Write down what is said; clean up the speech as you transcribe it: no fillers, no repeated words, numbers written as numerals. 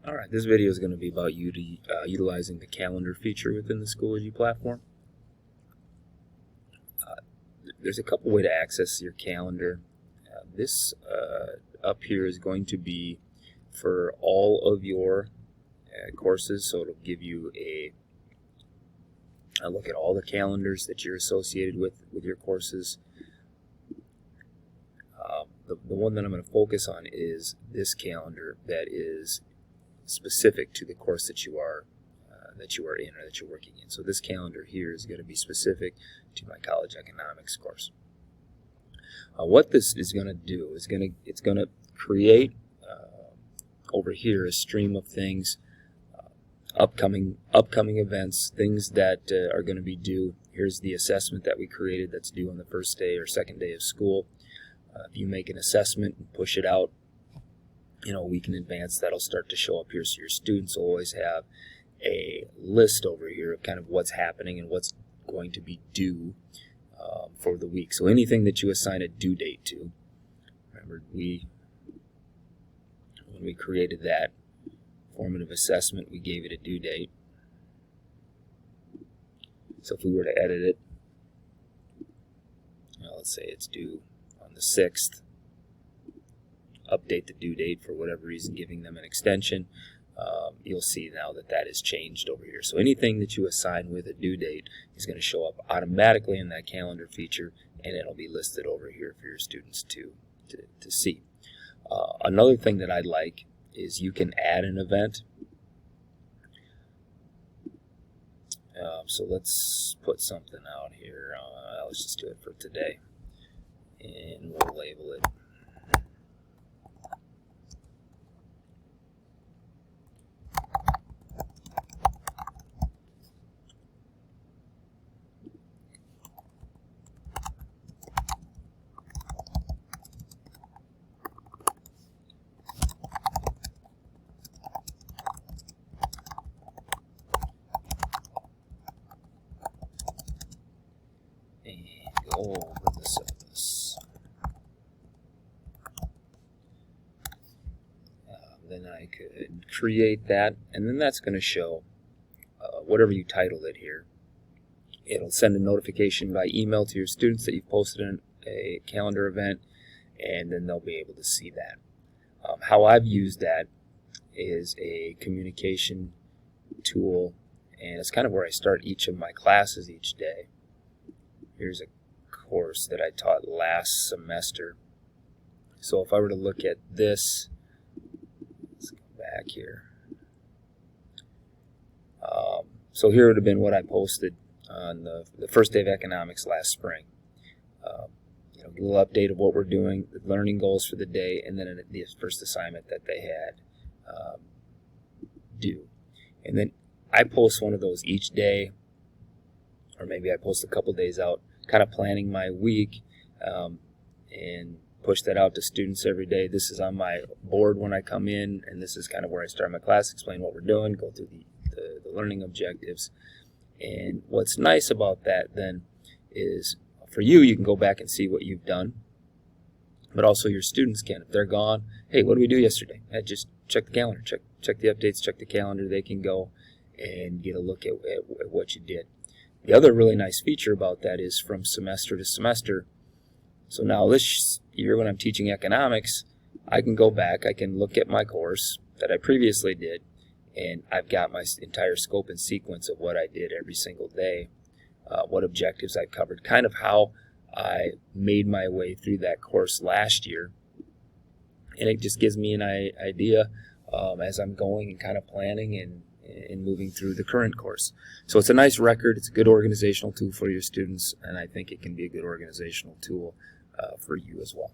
Alright, this video is going to be about utilizing the calendar feature within the Schoology platform. There's a couple ways to access your calendar. This up here is going to be for all of your courses, so it'll give you a look at all the calendars that you're associated with your courses. The one that I'm going to focus on is this calendar that is specific to the course that you are in or that you're working in. So this calendar here is going to be specific to my college economics course. What this is going to do is it's going to create over here a stream of things, upcoming events, things that are going to be due. Here's the assessment that we created that's due on the first day or second day of school. If you make an assessment and push it out, a week in advance, that'll start to show up here. So your students will always have a list over here of kind of what's happening and what's going to be due for the week. So anything that you assign a due date to, remember when we created that formative assessment, we gave it a due date. So if we were to edit it, let's say it's due on the 6th, update the due date for whatever reason, giving them an extension, you'll see now that is changed over here. So anything that you assign with a due date is going to show up automatically in that calendar feature, and it'll be listed over here for your students to see. Another thing that I like is you can add an event. So let's put something out here. Let's just do it for today, and we'll label it over the syllabus. Then I could create that, and then that's going to show whatever you titled it here. It'll send a notification by email to your students that you've posted a calendar event, and then they'll be able to see that. How I've used that is a communication tool, and it's kind of where I start each of my classes each day. Here's a course that I taught last semester. So if I were to look at this, let's go back here. So here would have been what I posted on the first day of economics last spring. A little update of what we're doing, the learning goals for the day, and then the first assignment that they had due. And then I post one of those each day, or maybe I post a couple days out, kind of planning my week, and push that out to students every day. This is on my board when I come in, and this is kind of where I start my class, explain what we're doing, go through the learning objectives. And what's nice about that then is for you can go back and see what you've done, but also your students can. If they're gone, hey, what did we do yesterday? Just check the calendar, check the updates, check the calendar. They can go and get a look at what you did. The other really nice feature about that is from semester to semester. So now this year when I'm teaching economics, I can go back, I can look at my course that I previously did, and I've got my entire scope and sequence of what I did every single day, what objectives I covered, kind of how I made my way through that course last year. And it just gives me an idea as I'm going and kind of planning and moving through the current course. So it's a nice record. It's a good organizational tool for your students, and I think it can be a good organizational tool for you as well.